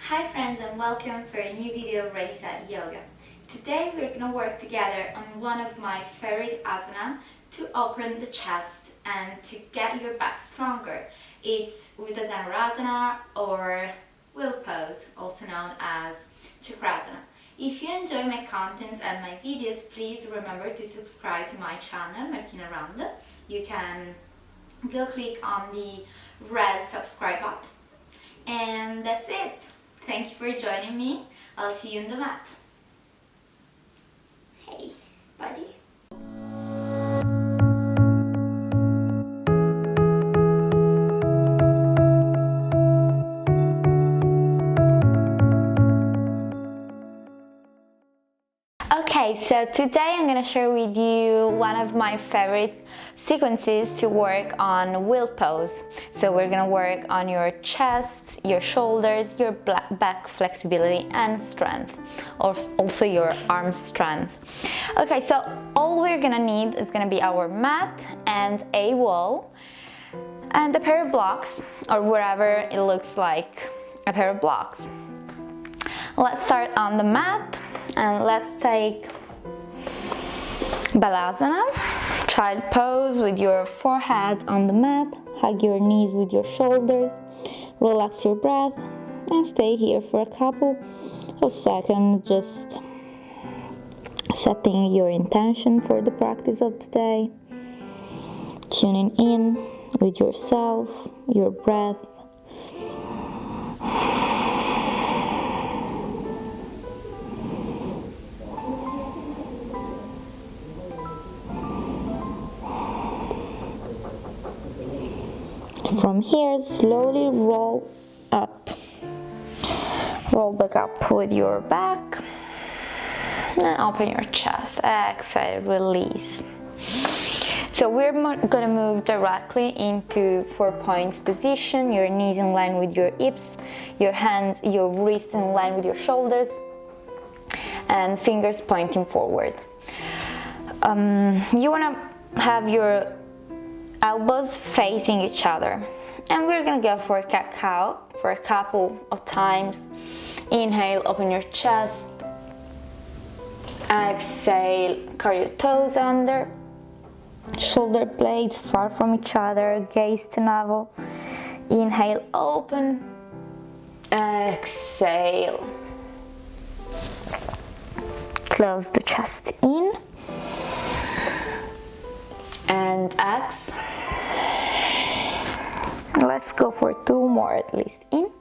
Hi friends and welcome for a new video of Ready Set Yoga. Today we're going to work together on one of my favorite asana to open the chest and to get your back stronger. It's Urdhva Dhanurasana or wheel pose, also known as Chakrasana. If you enjoy my contents and my videos, please remember to subscribe to my channel, Martina Rando. You can go click on the red subscribe button. And that's it. Thank you for joining me. I'll see you in the mat. Hey, buddy. Okay, so today I'm going to share with you one of my favorite sequences to work on wheel pose. So we're going to work on your chest, your shoulders, your back flexibility and strength, also your arm strength. Okay, so all we're going to need is going to be our mat and a wall and a pair of blocks, or wherever it looks like a pair of blocks. Let's start on the mat. And let's take Balasana, child pose with your forehead on the mat, hug your knees with your shoulders, relax your breath and stay here for a couple of seconds, just setting your intention for the practice of today, tuning in with yourself, your breath. From here, slowly roll back up with your back and open your chest. Exhale, release. So we're gonna move directly into 4 points position, your knees in line with your hips, your hands, your wrists in line with your shoulders, and fingers pointing forward. You wanna have your elbows facing each other, and we're gonna go for a cat-cow for a couple of times. Inhale, open your chest. Exhale, curl your toes under, shoulder blades far from each other, gaze to navel. Inhale, open. Exhale, close the chest in, and exhale. Let's go for 2 more at least. In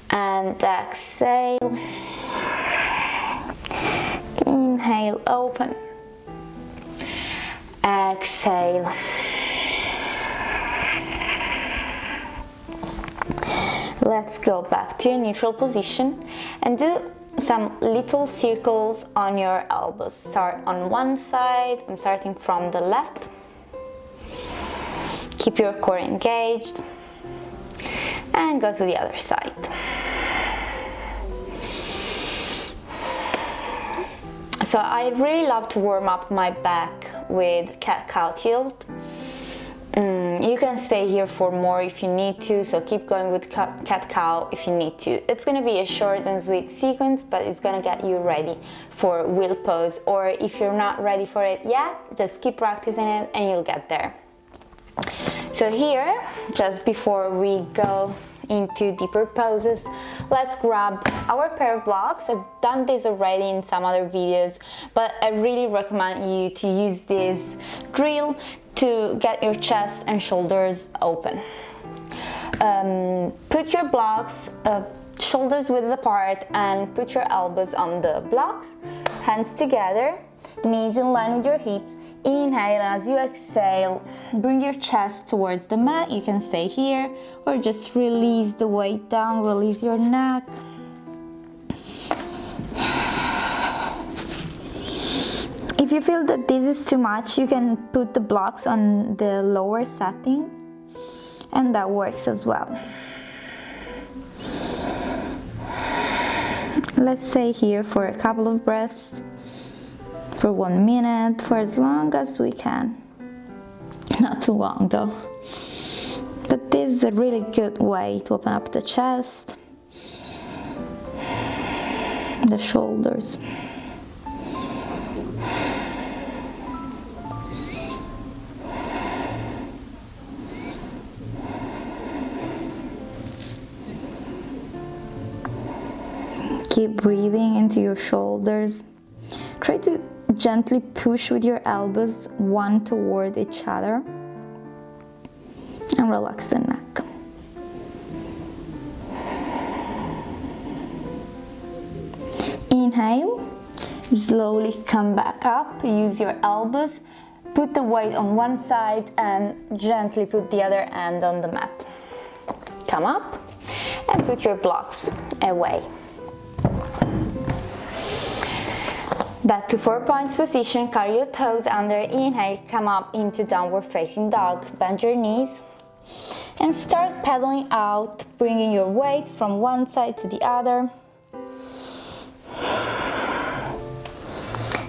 and exhale. Inhale, open. Exhale. Let's go back to your neutral position and do some little circles on your elbows. Start on one side. I'm starting from the left. Keep your core engaged and go to the other side. So I really love to warm up my back with cat-cow tilt. You can stay here for more if you need to, so keep going with cat-cow if you need to. It's going to be a short and sweet sequence, but it's going to get you ready for wheel pose, or if you're not ready for it yet, just keep practicing it and you'll get there. So here, just before we go into deeper poses, let's grab our pair of blocks. I've done this already in some other videos, but I really recommend you to use this drill to get your chest and shoulders open. Put your blocks shoulders width apart and put your elbows on the blocks, hands together, knees in line with your hips. Inhale, and as you exhale, bring your chest towards the mat. You can stay here or just release the weight down, release your neck. If you feel that this is too much, you can put the blocks on the lower setting, and that works as well. Let's stay here for a couple of breaths. For 1 minute, for as long as we can. Not too long though. But this This is a really good way to open up the chest, the shoulders. Keep breathing into your shoulders. Try to gently push with your elbows one toward each other and relax the neck. Inhale, slowly come back up, use your elbows, put the weight on one side and gently put the other hand on the mat. Come up and put your blocks away. Back to 4 points position, carry your toes under, inhale, come up into downward facing dog, bend your knees and start pedaling out, bringing your weight from one side to the other.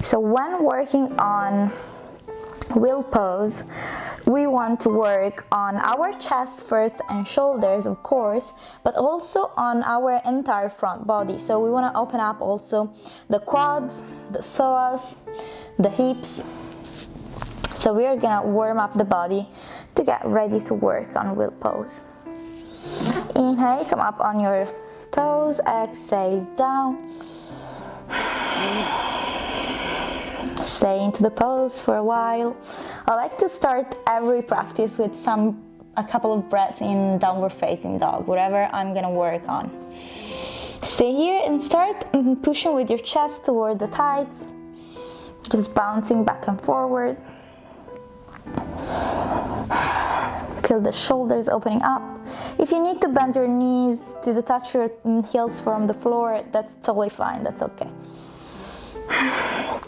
So when working on wheel pose, we want to work on our chest first and shoulders, of course, but also on our entire front body. So we want to open up also the quads, the psoas, the hips. So we are gonna warm up the body to get ready to work on wheel pose. Inhale, come up on your toes, exhale down. Stay into the pose for a while. I like to start every practice with a couple of breaths in downward facing dog, whatever I'm gonna work on. Stay here and start pushing with your chest toward the thighs, just bouncing back and forward. Feel the shoulders opening up. If you need to bend your knees to touch your heels from the floor, that's totally fine, that's okay.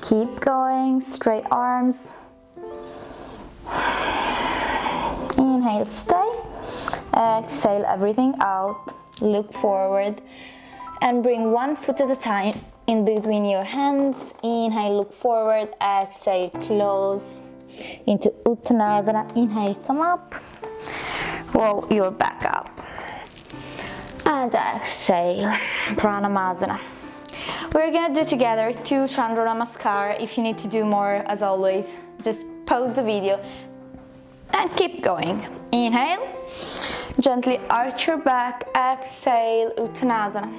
Keep going, straight arms. Inhale, stay. Exhale everything out. Look forward and bring one foot at a time in between your hands. Inhale, look forward. Exhale, close into Uttanasana. Inhale, come up. Roll your back up. And exhale, Pranamasana. We're gonna do together 2 Chandra Namaskar. If you need to do more, as always, just pause the video and keep going. Inhale, gently arch your back, exhale, Uttanasana.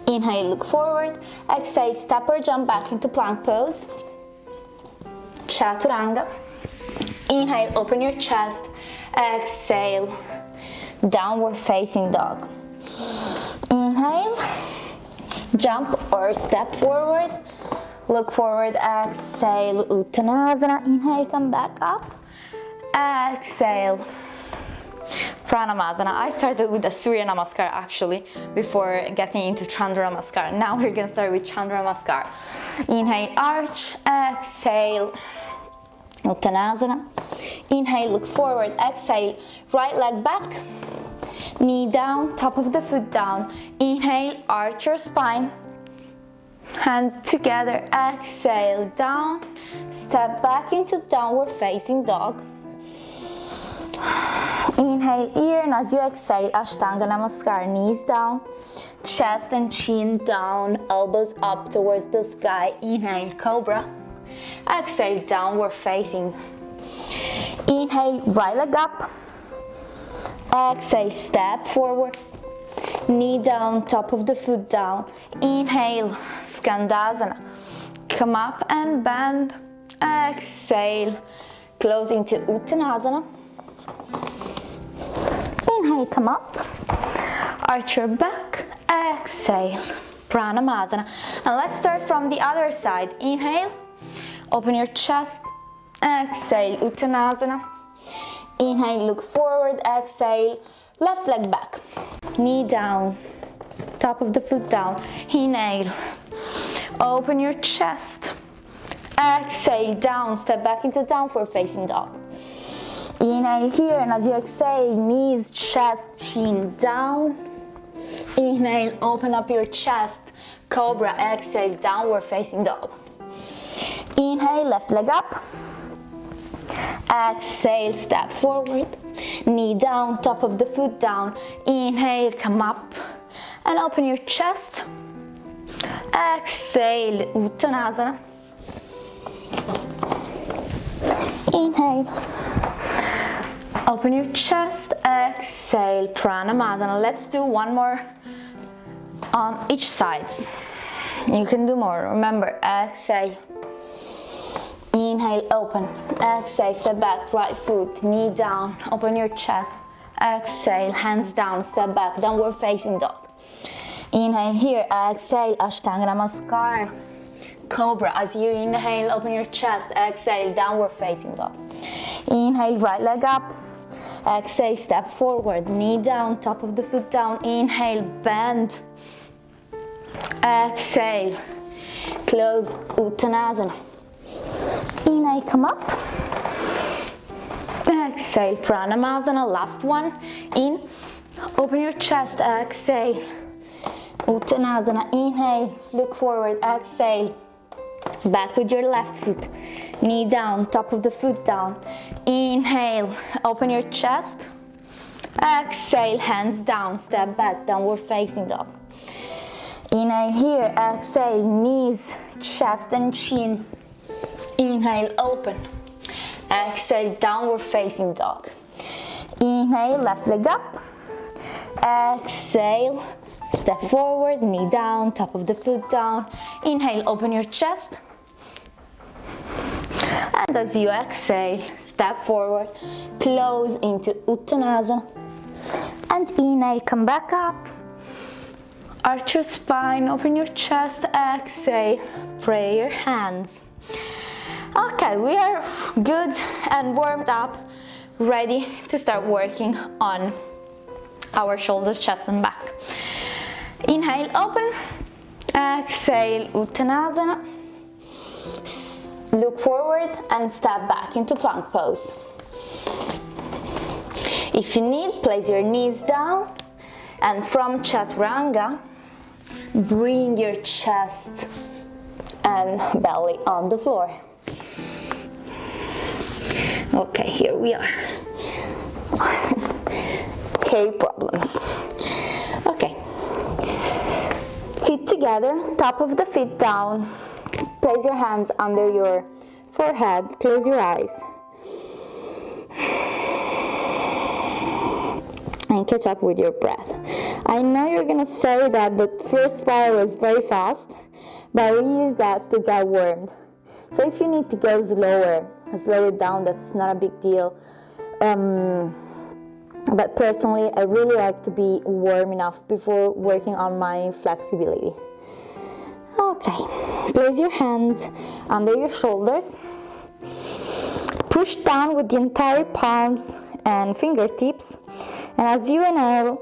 Inhale, look forward, exhale, step or jump back into plank pose. Chaturanga. Inhale, open your chest, exhale, downward facing dog. Inhale, jump or step forward, look forward, exhale, Uttanasana. Inhale, come back up, exhale, Pranamasana. I started with the Surya Namaskar actually before getting into Chandra Namaskar. Now we're gonna start with Chandra Namaskar. Inhale, arch, exhale, Uttanasana. Inhale, look forward, exhale, right leg back, knee down, top of the foot down. Inhale, arch your spine, hands together, exhale, down, step back into downward facing dog. Inhale here, and as you exhale, Ashtanga Namaskar, knees down, chest and chin down, elbows up towards the sky. Inhale, Cobra. Exhale, downward facing. Inhale, right leg up. Exhale, step forward, knee down, top of the foot down. Inhale, Skandasana. Come up and bend. Exhale, close into Uttanasana. Inhale, come up, arch your back, exhale, Pranamasana. And let's start from the other side. Inhale, open your chest, exhale, Uttanasana. Inhale, look forward, exhale, left leg back, knee down, top of the foot down. Inhale, open your chest, exhale, down, step back into downward facing dog. Inhale here, and as you exhale, knees, chest, chin down. Inhale, open up your chest, Cobra. Exhale, downward facing dog. Inhale, left leg up. Exhale, step forward. knee down, top of the foot down. Inhale, come up and open your chest. Exhale, Uttanasana. Inhale, open your chest. Exhale, Pranamasana. Let's do one more on each side. You can do more. Remember, exhale. Inhale, open. Exhale, step back, right foot, knee down, open your chest. Exhale, hands down, step back, downward facing dog. Inhale here, exhale, Ashtanga Namaskar. Cobra, as you inhale, open your chest. Exhale, downward facing dog. Inhale, right leg up. Exhale, step forward, knee down, top of the foot down. Inhale, bend. Exhale, close, Uttanasana. Inhale, come up. Exhale, Pranamasana, last one. In, open your chest, exhale. Uttanasana, inhale, look forward, exhale. Back with your left foot, knee down, top of the foot down. Inhale, open your chest. Exhale, hands down, step back, downward facing dog. Inhale here, exhale, knees, chest and chin. Inhale, open. Exhale, downward facing dog. Inhale, left leg up. Exhale, step forward, knee down, top of the foot down. Inhale, open your chest. And as you exhale, step forward, close into Uttanasana. And inhale, come back up. Arch your spine, open your chest, exhale, pray your hands. Okay, we are good and warmed up, ready to start working on our shoulders, chest and back. Inhale, open, exhale, Uttanasana. Look forward and step back into plank pose. If you need, place your knees down and from Chaturanga, bring your chest and belly on the floor. Okay, here we are. Hair problems. Okay. Feet together, top of the feet down. Place your hands under your forehead. Close your eyes. And catch up with your breath. I know you're gonna say that the first part was very fast, but we use that to get warmed. So if you need to go slower, slow it down, that's not a big deal. But personally, I really like to be warm enough before working on my flexibility. Okay, place your hands under your shoulders. Push down with the entire palms and fingertips. And as you inhale,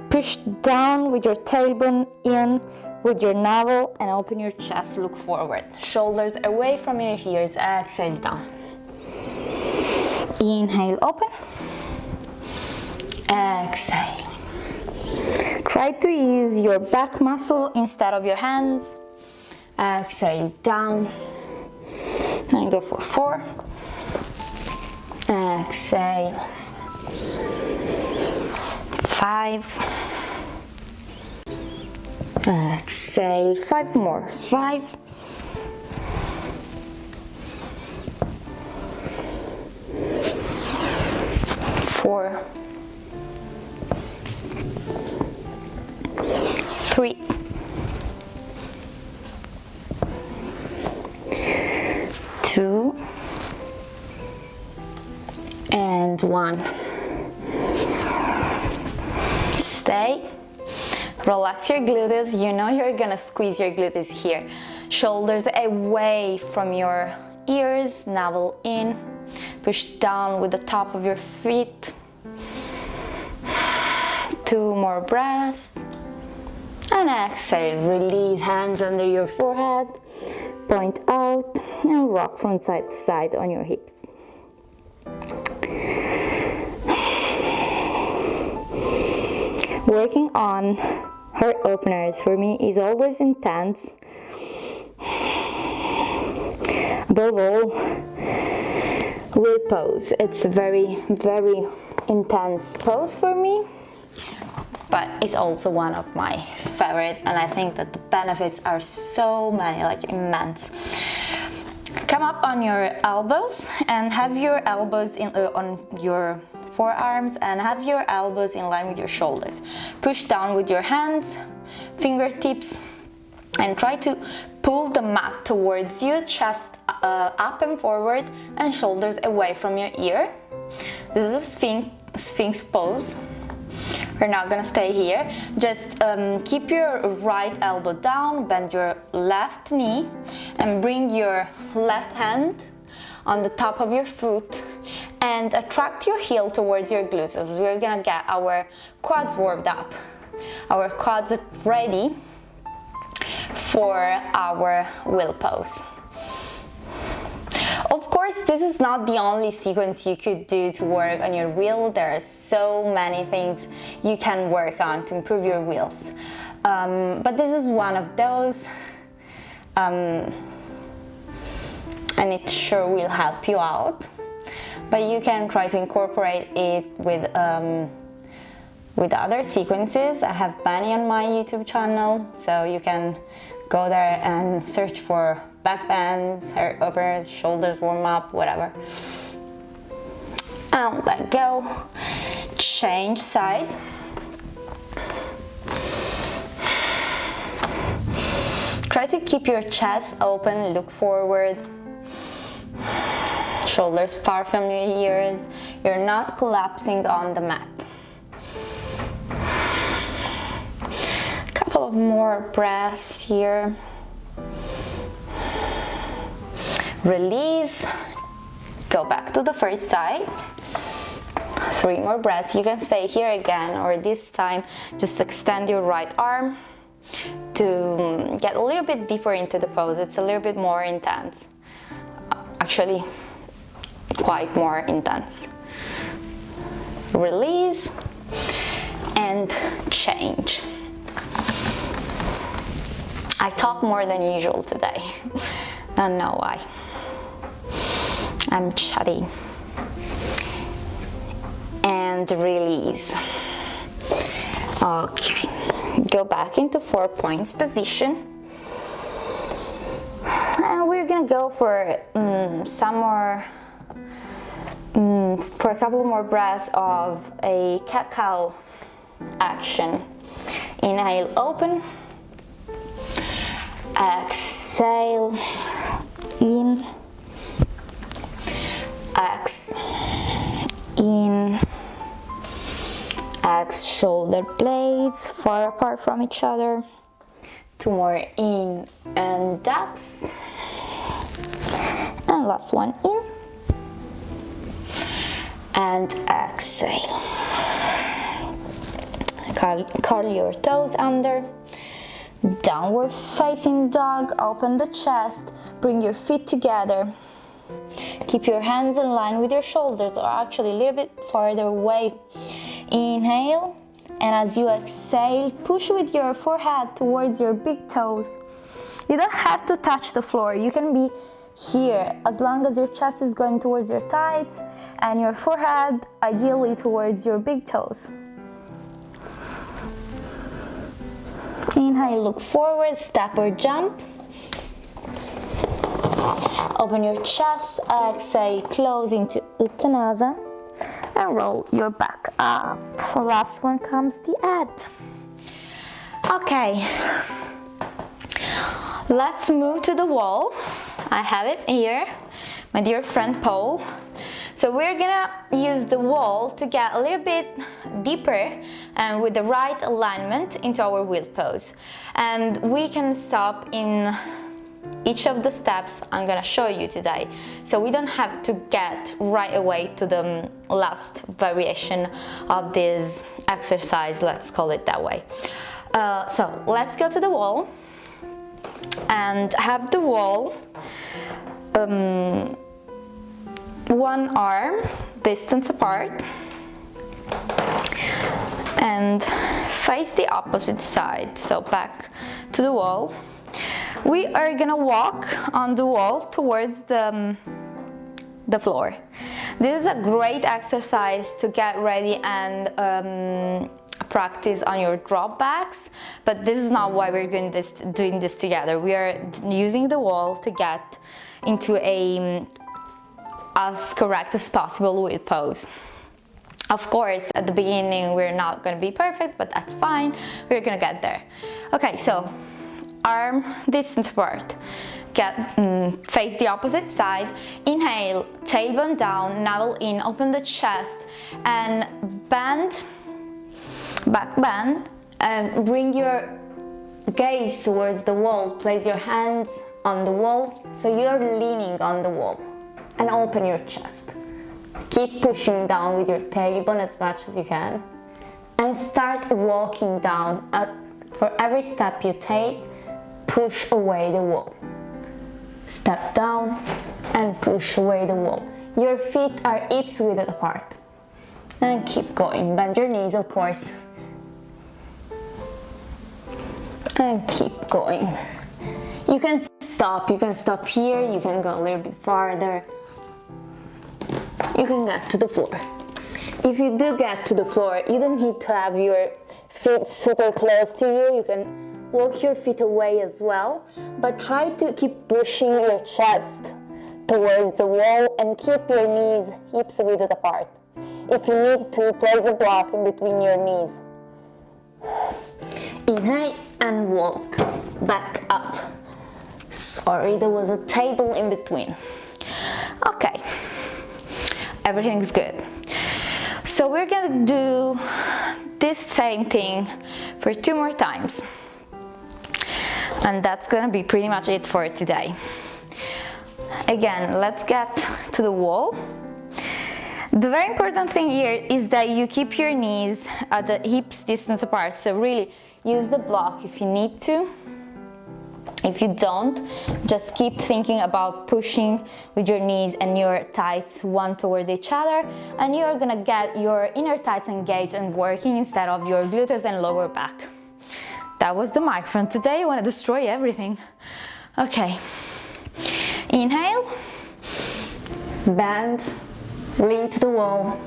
push down with your tailbone in with your navel and open your chest, look forward. Shoulders away from your ears, exhale down. Inhale, open. Exhale. Try to use your back muscle instead of your hands. Exhale, down. And go for 4. Exhale. 5. Exhale. 5 more. 5. 4. 3. 2. And 1. Stay. Relax your gluteus. You know you're gonna squeeze your gluteus here. Shoulders away from your ears, navel in. Push down with the top of your feet. 2 more breaths. And exhale, release hands under your forehead. Point out and rock from side to side on your hips. Working on heart openers for me is always intense. Above all, wheel pose. It's a very, very intense pose for me, but it's also one of my favorite, and I think that the benefits are so many, like immense. Come up on your elbows and have your elbows on your forearms and have your elbows in line with your shoulders. Push down with your hands, fingertips, and try to pull the mat towards you, chest up and forward and shoulders away from your ear. This is a sphinx pose. We're not gonna stay here. Just keep your right elbow down, bend your left knee, and bring your left hand on the top of your foot and attract your heel towards your glutes. So we're gonna get our quads warmed up. Our quads are ready for our wheel pose. Of course, this is not the only sequence you could do to work on your wheel. There are so many things you can work on to improve your wheels. But this is one of those, and it sure will help you out. But you can try to incorporate it with other sequences. I have many on my YouTube channel, so you can go there and search for back bends, hair openers, shoulders warm up, whatever. And let go. Change side. Try to keep your chest open, look forward. Shoulders far from your ears. You're not collapsing on the mat. Couple of more breaths here. Release. Go back to the first side. 3 more breaths. You can stay here again, or this time just extend your right arm to get a little bit deeper into the pose. It's a little bit more intense. Actually, quite more intense. Release and change. I talk more than usual today. Don't know why. I'm chatty. And release. Okay. Go back into 4 points position. And we're gonna go for some more, for a couple more breaths of a cat-cow action. Inhale, open. Exhale, in. Exhale, in. Exhale, shoulder blades far apart from each other. 2 more, in and ducks. And last one, in. And exhale. Curl your toes under. Downward facing dog, open the chest, bring your feet together. Keep your hands in line with your shoulders, or actually a little bit farther away. Inhale, and as you exhale, push with your forehead towards your big toes. You don't have to touch the floor, you can be here as long as your chest is going towards your thighs and your forehead ideally towards your big toes. Inhale, look forward, step or jump. Open your chest, exhale, close into Uttanasana and roll your back up. Last one comes the ad. Okay, let's move to the wall. I have it here, my dear friend pole. So we're gonna use the wall to get a little bit deeper and with the right alignment into our wheel pose. And we can stop in each of the steps I'm gonna show you today. So we don't have to get right away to the last variation of this exercise, let's call it that way. So let's go to the wall and have the wall one arm distance apart and face the opposite side, so back to the wall. We are gonna walk on the wall towards the the floor. This is a great exercise to get ready and practice on your drop backs, but this is not why we're doing this together. We are using the wall to get into a as correct as possible wheel pose. Of course, at the beginning we're not going to be perfect, but that's fine. We're going to get there. Okay, so arm distance apart. Face the opposite side. Inhale, tailbone down, navel in, open the chest, and bend, back bend, and bring your gaze towards the wall. Place your hands on the wall, so you're leaning on the wall, and open your chest. Keep pushing down with your tailbone as much as you can, and start walking down. For every step you take, push away the wall. Step down and push away the wall. Your feet are hips width apart. And keep going. Bend your knees, of course. And keep going. You can stop here, you can go a little bit farther. You can get to the floor. If you do get to the floor, you don't need to have your feet super close to you. You can walk your feet away as well, but try to keep pushing your chest towards the wall and keep your knees hips width apart. If you need to, place a block in between your knees. Inhale and walk back up. Sorry, there was a table in between. Okay, everything's good. So we're gonna do this same thing for 2 more times. And that's gonna be pretty much it for today. Again, let's get to the wall. The very important thing here is that you keep your knees at the hips distance apart. So really use the block if you need to. If you don't, just keep thinking about pushing with your knees and your thighs one toward each other, and you're gonna get your inner thighs engaged and working instead of your gluteus and lower back. That was the microphone today. I want to destroy everything. Okay. Inhale. Bend. Lean to the wall.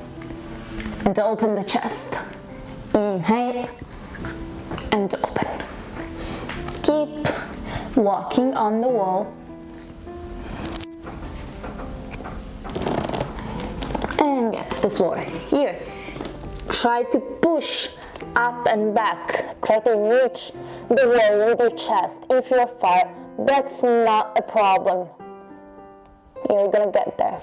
And open the chest. Inhale. And open. Keep walking on the wall. And get to the floor. Here. Try to push up and back. Try to reach the wall with your chest. If you're far, that's not a problem. You're gonna get there.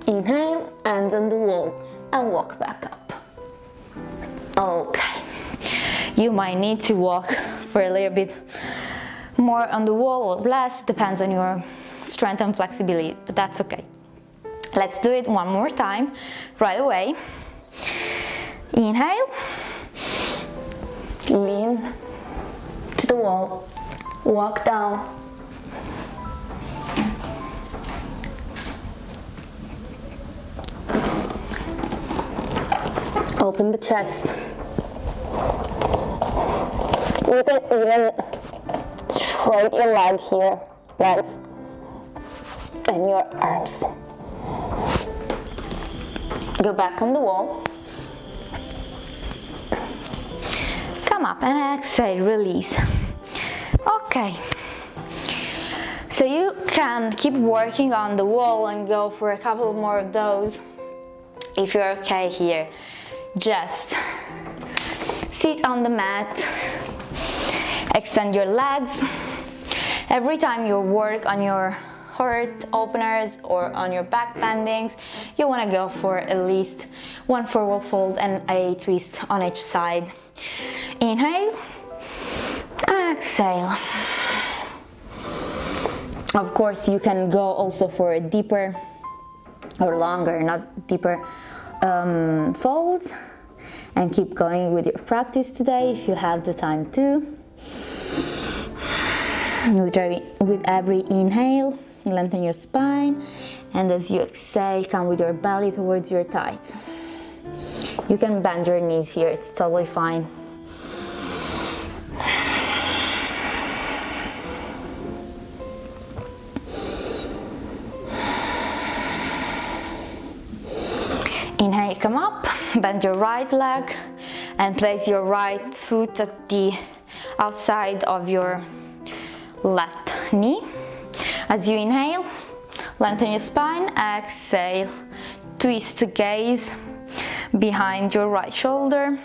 Inhale, hands on the wall, and walk back up. Okay. You might need to walk for a little bit more on the wall or less, depends on your strength and flexibility, but that's okay. Let's do it one more time, right away. Inhale. Lean to the wall, walk down. Open the chest. You can even straighten your leg here, legs, and your arms. Go back on the wall. Come up and exhale, release. Okay. So you can keep working on the wall and go for a couple more of those. If you're okay here, just sit on the mat, extend your legs. Every time you work on your heart openers or on your back bendings, you want to go for at least 1 forward fold and a twist on each side. Inhale, exhale. Of course, you can go also for a deeper or longer, not deeper folds, and keep going with your practice today if you have the time to. With every inhale, lengthen your spine, and as you exhale, come with your belly towards your thighs. You can bend your knees here, it's totally fine. come up, bend your right leg and place your right foot at the outside of your left knee. As you inhale, lengthen your spine, exhale, twist the gaze behind your right shoulder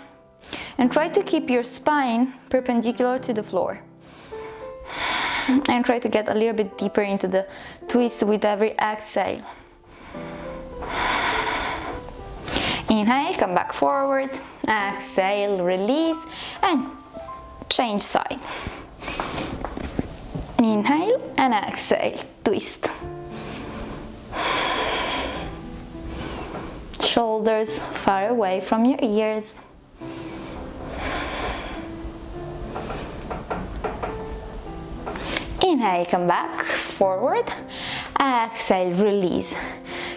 and try to keep your spine perpendicular to the floor. And try to get a little bit deeper into the twist with every exhale. Inhale, come back forward, exhale, release and change side. Inhale and exhale, twist. Shoulders far away from your ears. Inhale, come back forward, exhale, release.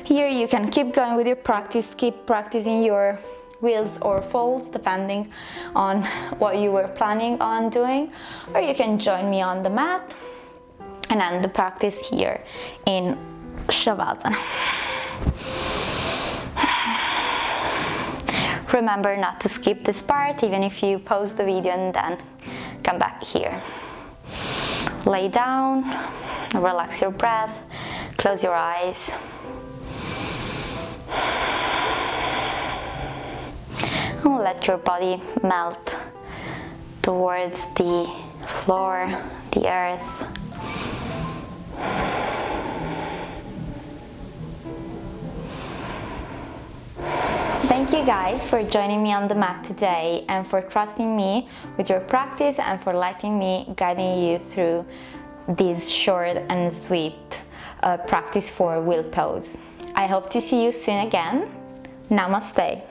Here you can keep going with your practice, keep practicing your wheels or folds depending on what you were planning on doing, or you can join me on the mat and end the practice here in Shavasana. Remember not to skip this part, even if you pause the video and then come back here. Lay down, relax your breath, close your eyes. And let your body melt towards the floor, the earth. Thank you guys for joining me on the mat today and for trusting me with your practice and for letting me guiding you through this short and sweet practice for wheel pose. I hope to see you soon again. Namaste.